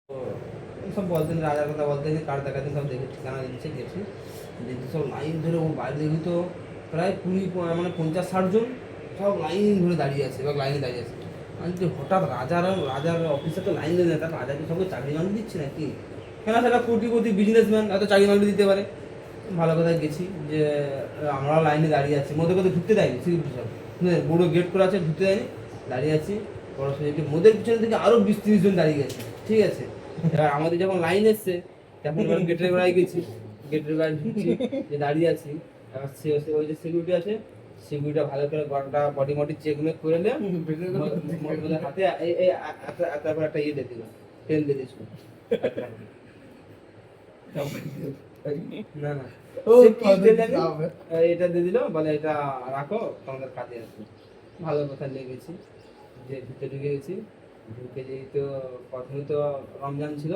সব বলতেন, রাজার কথা বলতেন, কার দেখাতেন, সব দেখে ঠিকানা দিচ্ছে, গেছি দেখি সব লাইন ধরে ও বাইরে দেখি তো প্রায় 50-60 জন সব লাইন ধরে দাঁড়িয়ে আছে, এবার লাইনে দাঁড়িয়ে আছে। আমি যে হঠাৎ রাজার অফিসে তো লাইন দেয় না, তার রাজাকে সঙ্গে চাকরি মান্ডি দিচ্ছে নাকি, কেন সেটা কোটিপতি বিজনেসম্যান, এত চাকরি মান্ডি দিতে পারে। ভালো কথায় গেছি যে আমরা লাইনে দাঁড়িয়ে আছি, মধ্যে কোথাও ঢুকতে দেয়নি, সিকিউরিটি সব বড় গেট করে আছে, ঢুকতে দেয়নি, দাঁড়িয়ে আছি। পড়াশোনা মোদের পিছনে থেকে আরও 20-30 জন দাঁড়িয়ে গেছে, ঠিক আছে। এবার আমাদের যখন লাইন এসছে তখন এবার গেটের বেড়ায় গেছি, গেটের বেড়ায় ঢুকছি, যে দাঁড়িয়ে আছি। এবার ওই যে সিকিউরিটি আছে, সিকিউরিটি ভালো করে গড়টা বডি মডি চেক মেক করে নিয়ে হাতে তারপর একটা ইয়ে দিয়ে দিল, পেন দিয়ে দিয়েছিল। না না, এটা দিয়ে দিল, বলে এটা রাখো তোমাদের কাজে আছে। ভালো কথা লেগেছি, যে ভিতরে ঢুকে গেছি। ঢুকে যেই তো প্রথমে তো রমজান ছিল,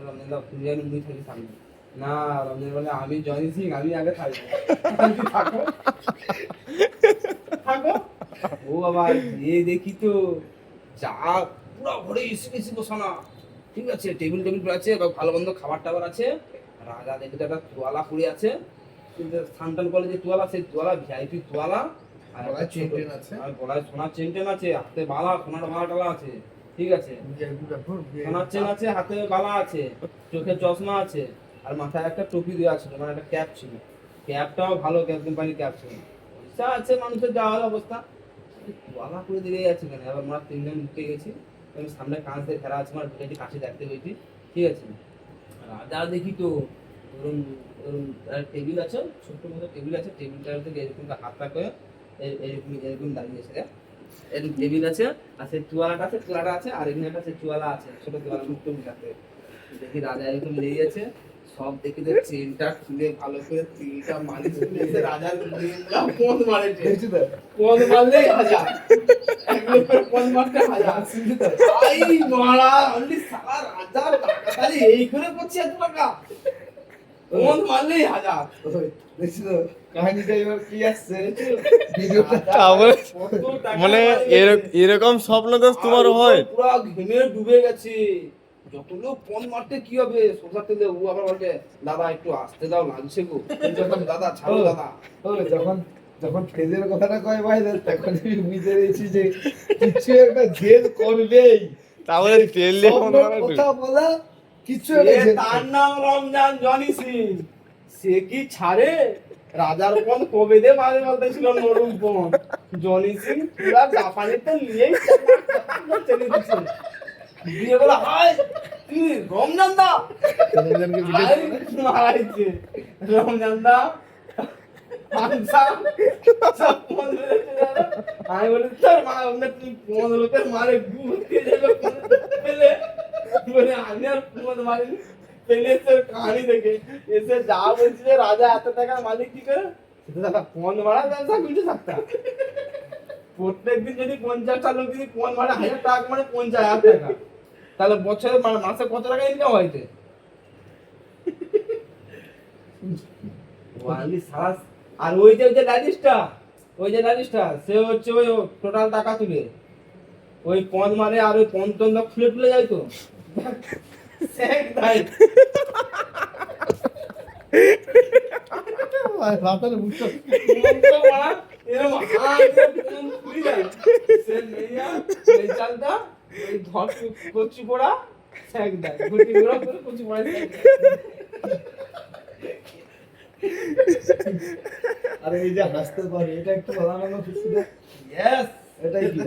রমজান উনি থাকি সামনে না, রমজান বলে আমি জনি সিং, আমি আগে থাকবো, থাকো থাকো। ও আবার দেখি তো যা পুরো ঘরে এসে গেছি বসানা, ঠিক আছে, টেবিল আছে, ভালো মন্দ খাবার টাবার আছে। রাজা দেখে তো একটা তোয়ালা পড়ে আছে, সান্তান কলেজে তোয়ালা, সেই তোয়ালা ভিআইপি তোয়ালা, আর গলায় সোনার চেন টেন আছে, হাতে বালা, সোনার বালা টালা আছে, ঠিক আছে, সোনার চেন আছে, হাতে বালা আছে, চোখে চশমা আছে, আর মাথায় একটা টুপি দেওয়া ছিল, মানে একটা ক্যাপ ছিল, ক্যাপটাও ভালো ক্যাপ কোম্পানির ক্যাপ ছিল। পয়সা আছে মানুষের, যাওয়ার অবস্থা। তোয়ালা করে দিয়ে যাচ্ছে কেন? এবার আমরা 3 জন ঢুকে গেছি, সামনে কাঁচ দিয়ে ঘেরা আছে, আমার ঢুকেছি, কাছে দেখতে পেয়েছি, ঠিক আছে। রাজা দেখি তো ধরুন ধরুন টেবিল আছে, ছোট্ট মতো টেবিল আছে, টেবিলটার থেকে এরকম হাত রাখে এরকম এরকম দাঁড়িয়েছে, এরকম টেবিল আছে, আর সেই চুয়ালাটা আছে, চুয়ালাটা আছে, আর এখানে একটা চুয়ালা আছে, ছোট চুয়ালা মুক্ত মুখাতে। দেখি রাজা এরকম লেগে আছে, সব দেখি যে চেনটা খুলে ভালো করে তিলটা মালিশ করে এসে রাজার পদ মারে, পদ মারলেই হাজার, এক লোকের পদ মারতে হাজার, আই মারা অনলি সারা রাজার টাকাটাই এই করে পড়ছে এত টাকা, পদ মারলেই হাজার। দেখছি তো কাহিনীটা এবার কি আসছে, মানে এরকম স্বপ্ন তো তোমার হয়? পুরো ঘেমে ডুবে গেছে, যত লোক পন মারতে কি হবে সোজা তেলে। ও আবার বলে দাদা একটু আসতে দাও, লাগছে গো। দাদা ছাড়ো দাদা। যখন যখন ফেজের কথাটা কয় ভাই, তখন আমি বুঝতে পেরেছি যে কিছু একটা জেদ করবেই, তাহলে তেল কথা বলা কিছু তার নাম রমজান জনি সিং, সে কি ছাড়ে রাজার পদ কবে দে মাঝে বলতেছিল নরম পদ, জনি সিং পুরা জাপানিতে নিয়েই চলে দিচ্ছে, দিয়ে বলে হাই তুই রমজান দা, মারাইছে রমজান দা। আমি বলি তোর মা তুমি 15 লোকের মারে ঘুরতে যাবে পেলে, বলে আমি আর 15 মারিনি পেলে। তোর কাহিনী দেখে এসে যা বলছি যে রাজা এত টাকার মালিক কি করে, দাদা 15 মারা ব্যবসা করতে থাকতা। প্রত্যেকদিন যদি 50টা লোক যদি 15 মারা 1000 টাকা মানে 50,000 টাকা, তাহলে বছরে মানে মাসে কত টাকা ইনকাম হইতে? আর ওই যে লাইলিস্টটা সে হচ্ছে ওই টোটাল টাকা তুলে ওই পদ মারে, আর ওই পদ টন্দ খুলে খুলে যায় তো কচি পোড়া স্যাক দেয়, কচি পোড়া। আর এই যে হাসতে পারে, এটা একটু ভালো না খুশি, ইয়েস এটাই কি